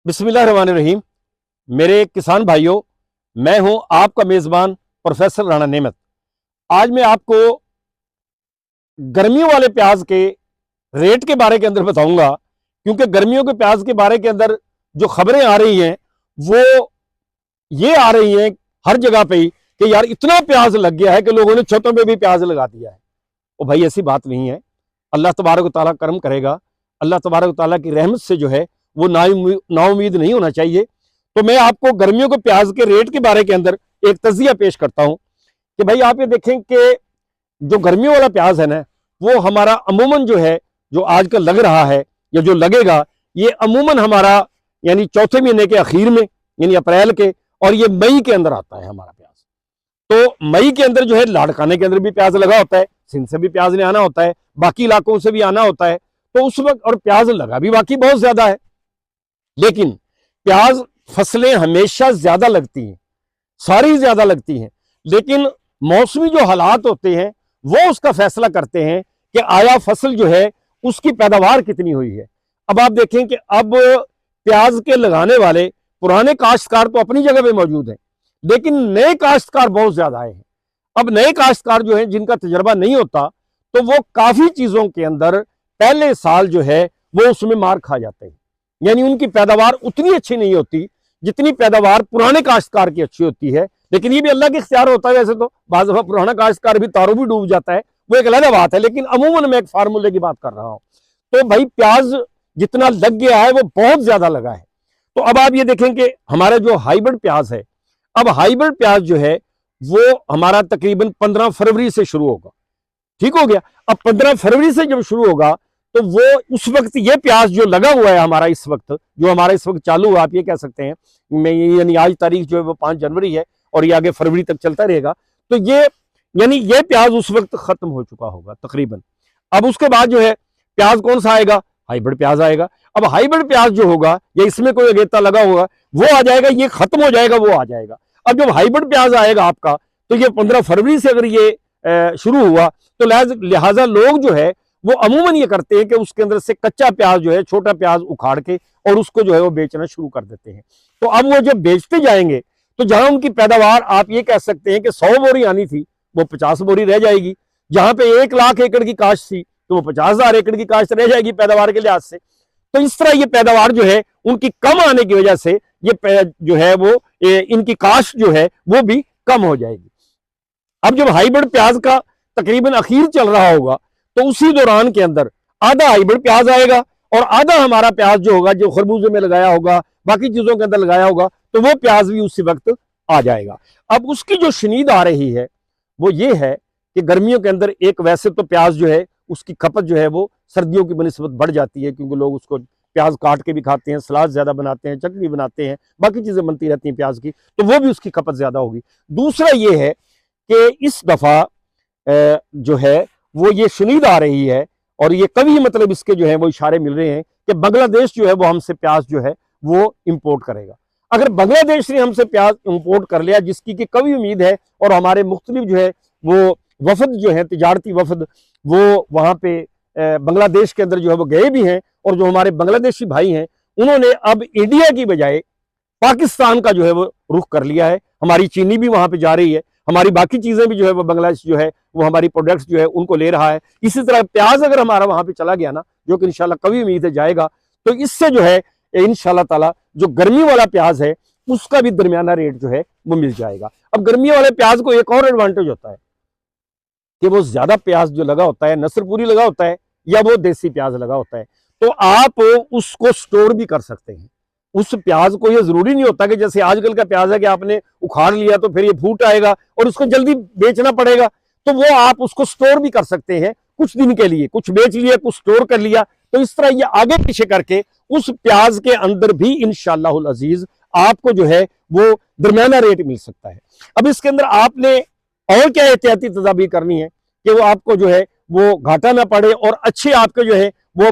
बिस्मिल्लाहिर्रहमानिर्रहीम। मेरे किसान भाइयों, मैं हूं आपका मेजबान प्रोफेसर राणा नेमत। आज मैं आपको गर्मियों वाले प्याज के रेट के बारे के अंदर बताऊंगा, क्योंकि गर्मियों के प्याज के बारे के अंदर जो खबरें आ रही हैं वो ये आ रही हैं हर जगह पे ही कि यार इतना प्याज लग गया है कि लोगों ने छतों पे भी प्याज लगा दिया है। और भाई ऐसी बात नहीं है। अल्लाह तबारक व तआला करम करेगा। अल्लाह तबारक व तआला की रहमत से जो है वो नाउमीद नहीं होना चाहिए। तो मैं आपको गर्मियों के प्याज के रेट के बारे के अंदर एक तजिया पेश करता हूं कि भाई आप ये देखें कि जो गर्मियों वाला प्याज है ना, वो हमारा अमूमन जो है, जो आजकल लग रहा है या जो लगेगा, ये अमूमन हमारा यानी चौथे महीने के आखिर में यानी अप्रैल के, और ये मई के अंदर आता है हमारा प्याज। तो मई के अंदर जो है लाड़काने के अंदर भी प्याज लगा होता है, सिंध से भी प्याज ने आना होता है, बाकी इलाकों से भी आना होता है। तो उस वक्त और प्याज लगा भी बाकी बहुत ज्यादा है। लेकिन प्याज फसलें हमेशा ज्यादा लगती हैं, सारी ज्यादा लगती हैं, लेकिन मौसमी जो हालात होते हैं वो उसका फैसला करते हैं कि आया फसल जो है उसकी पैदावार कितनी हुई है। अब आप देखें कि अब प्याज के लगाने वाले पुराने काश्तकार तो अपनी जगह पे मौजूद हैं, लेकिन नए काश्तकार बहुत ज्यादा आए हैं। अब नए काश्तकार जो हैं, जिनका तजर्बा नहीं होता, तो वो काफी चीजों के अंदर पहले साल जो है वो उसमें मार खा जाते हैं, यानी उनकी पैदावार उतनी अच्छी नहीं होती जितनी पैदावार पुराने काश्तकार की अच्छी होती है। लेकिन ये भी अल्लाह के इख्तियार होता है। वैसे तो बाज़ दफा पुराना काश्तकार भी तारों भी डूब जाता है, वो एक अलग बात है, लेकिन अमूमन मैं एक फार्मूले की बात कर रहा हूं। तो भाई प्याज जितना लग गया है वो बहुत ज्यादा लगा है। तो अब आप ये देखें कि हमारा जो हाइब्रिड प्याज है, अब हाइब्रिड प्याज जो है वो हमारा तकरीबन 15 फरवरी से शुरू होगा। ठीक हो गया। अब 15 फरवरी से जब शुरू होगा तो वो उस वक्त ये प्याज जो लगा हुआ है हमारा इस वक्त, जो हमारा इस वक्त चालू हुआ, आप ये कह सकते हैं, मैं यानी आज तारीख जो है वो 5 जनवरी है और ये आगे फरवरी तक चलता रहेगा। तो ये यानी ये प्याज उस वक्त खत्म हो चुका होगा तकरीबन। अब उसके बाद जो है प्याज कौन सा आएगा? हाइब्रिड प्याज आएगा। अब हाइब्रिड प्याज जो होगा या इसमें कोई अगेता लगा होगा वो आ जाएगा, ये खत्म हो जाएगा, वो आ जाएगा। अब जब हाइब्रिड प्याज आएगा आपका, तो ये 15 फरवरी से अगर ये शुरू हुआ, तो लिहाजा लोग जो है वो अमूमन ये करते हैं कि उसके अंदर से कच्चा प्याज जो है, छोटा प्याज उखाड़ के और उसको जो है वो बेचना शुरू कर देते हैं। तो अब वो जब बेचते जाएंगे तो जहां उनकी पैदावार आप ये कह सकते हैं कि 100 बोरी आनी थी, वो 50 बोरी रह जाएगी। जहां पे 1 लाख एकड़ की काश्त थी, तो वो 50,000 एकड़ की काश्त रह जाएगी पैदावार के लिहाज से। तो इस तरह ये पैदावार जो है उनकी कम आने की वजह से ये जो है वो इनकी काश्त जो है वो भी कम हो जाएगी। अब जब हाइब्रिड प्याज का तकरीबन अखीर चल रहा होगा, तो उसी दौरान के अंदर आधा हाइब्रिड प्याज आएगा और आधा हमारा प्याज जो होगा, जो खरबूजे में लगाया होगा, बाकी चीजों के अंदर लगाया होगा, तो वो प्याज भी उसी वक्त आ जाएगा। अब उसकी जो शनीद आ रही है वो ये है कि गर्मियों के अंदर एक वैसे तो प्याज जो है उसकी खपत जो है वो सर्दियों की बनिस्बत बढ़ जाती है, क्योंकि लोग उसको प्याज काट के भी खाते हैं, सलाद ज्यादा बनाते हैं, चटनी बनाते हैं, बाकी चीजें बनती रहती हैं प्याज की, तो वो भी उसकी खपत ज्यादा होगी। दूसरा ये है कि इस दफा जो है वो ये शुनीद आ रही है, और ये कभी मतलब इसके जो है वो इशारे मिल रहे हैं कि बांग्लादेश जो है वो हमसे प्याज जो है वो इंपोर्ट करेगा। अगर बांग्लादेश ने हमसे प्याज इंपोर्ट कर लिया, जिसकी कि कभी उम्मीद है, और हमारे मुख्तलिफ जो है वो वफद जो है, तिजारती वफद, वो वहां पे बांग्लादेश के अंदर जो है वो गए भी हैं, और जो हमारे बांग्लादेशी भाई हैं उन्होंने अब इंडिया की बजाय पाकिस्तान का जो है वो रुख कर लिया है। हमारी चीनी भी वहां पे जा रही है, हमारी बाकी चीजें भी जो है वो बांग्लादेश जो है वो हमारी प्रोडक्ट्स जो है उनको ले रहा है। इसी तरह प्याज अगर हमारा वहां पे चला गया ना, जो कि इंशाल्लाह कभी उम्मीद है जाएगा, तो इससे जो है इंशाल्लाह ताला जो गर्मी वाला प्याज है उसका भी दरमियाना रेट जो है वो मिल जाएगा। अब गर्मी वाले प्याज को एक और एडवांटेज होता है कि वो ज्यादा प्याज जो लगा होता है, नसरपुरी लगा होता है या वो देसी प्याज लगा होता है, तो आप उसको स्टोर भी कर सकते हैं। उस प्याज को ये जरूरी नहीं होता कि जैसे आजकल का प्याज है कि आपने उखाड़ लिया तो फिर ये फूट आएगा और उसको जल्दी बेचना पड़ेगा। तो वो आप उसको स्टोर भी कर सकते हैं कुछ दिन के लिए, कुछ बेच लिया, कुछ स्टोर कर लिया। तो इस तरह ये आगे पीछे करके उस प्याज के अंदर भी इंशाअल्लाहुल अजीज आपको जो है वो दरमियाना रेट मिल सकता है। अब इसके अंदर आपने और क्या एहतियाती तदाबीर करनी है कि वो आपको जो है वो घाटा ना पड़े और अच्छे आपके जो है वो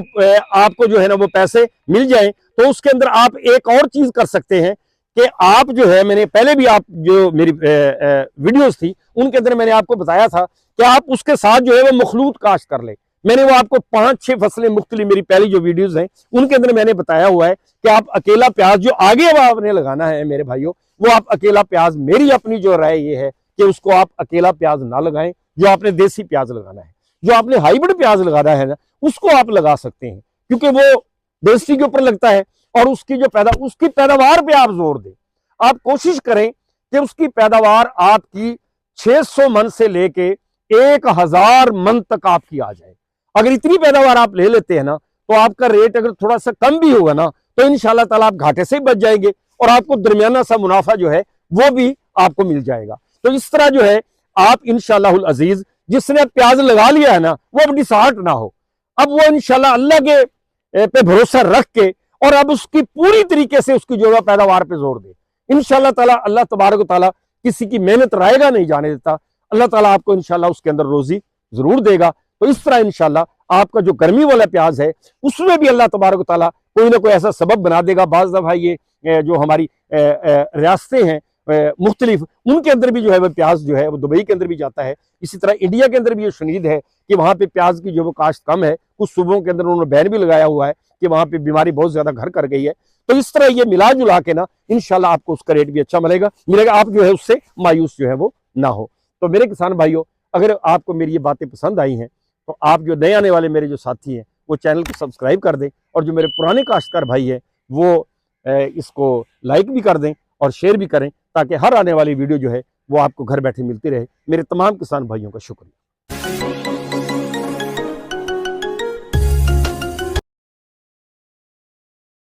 आपको जो है ना वो पैसे मिल जाए। तो उसके अंदर आप एक और चीज कर सकते हैं कि आप जो है, मैंने पहले भी आप जो मेरी वीडियोस थी उनके अंदर मैंने आपको बताया था कि आप उसके साथ जो है वो मखलूत काश्त कर ले, मैंने वो आपको 5-6 फसलें मुख्तलिफ मेरी पहली जो वीडियोस हैं उनके अंदर मैंने बताया हुआ है कि आप अकेला प्याज जो आगे अब आपने लगाना है मेरे भाइयों, वो आप अकेला प्याज, मेरी अपनी जो राय ये है कि उसको आप अकेला प्याज ना लगाएं। जो आपने देसी प्याज लगाना है, जो आपने हाइब्रिड प्याज लगाना है ना, उसको आप लगा सकते हैं, क्योंकि वो देसी के ऊपर लगता है और उसकी जो उसकी पैदावार पे आप जोर दें। आप कोशिश करें कि उसकी पैदावार आपकी 600 मन से लेके 1000 मन तक आपकी आ जाए। अगर इतनी पैदावार आप ले लेते हैं ना, तो आपका रेट अगर थोड़ा सा कम भी होगा ना, तो इंशाल्लाह ताला आप घाटे से ही बच जाएंगे और आपको दरमियाना सा मुनाफा जो है वो भी आपको मिल जाएगा। तो इस तरह जो है आप इंशाअल्लाहुल अजीज, जिसने प्याज लगा लिया है ना, वो अब डिसहार्ट ना हो। अब वो इंशाल्लाह अल्लाह के पे भरोसा रख के और अब उसकी पूरी तरीके से उसकी जो है पैदावार पे जोर दे। इंशाल्लाह ताला अल्लाह तबारक ताला किसी की मेहनत रायगा नहीं जाने देता। अल्लाह ताला आपको इंशाल्लाह उसके अंदर रोजी जरूर देगा। तो इस तरह इंशाल्लाह आपका जो गर्मी वाला प्याज है उसमें भी अल्लाह तबारक ताला कोई ना कोई ऐसा सबब बना देगा। बाज़ दफा ये जो हमारी रियासतें हैं मुख्तलिफ, उनके अंदर भी जो है वो प्याज जो है वो दुबई के अंदर भी जाता है। इसी तरह इंडिया के अंदर भी ये शुनीद है कि वहाँ पे प्याज की जो वो काश्त कम है। कुछ सूबों के अंदर उन्होंने बैन भी लगाया हुआ है कि वहाँ पे बीमारी बहुत ज्यादा घर कर गई है। तो इस तरह ये मिला जुला के ना इंशाल्लाह आपको उसका रेट भी अच्छा मिलेगा, आप जो है उससे मायूस जो है वो ना हो। तो मेरे किसान भाइयों, अगर आपको मेरी ये बातें पसंद आई हैं तो आप जो नए आने वाले मेरे जो साथी हैं वो चैनल को सब्सक्राइब कर दें, और जो मेरे पुराने काश्तकार भाई हैं वो इसको लाइक भी कर दें और शेयर भी करें, ताकि हर आने वाली वीडियो जो है वो आपको घर बैठे मिलती रहे। मेरे तमाम किसान भाइयों का शुक्रिया।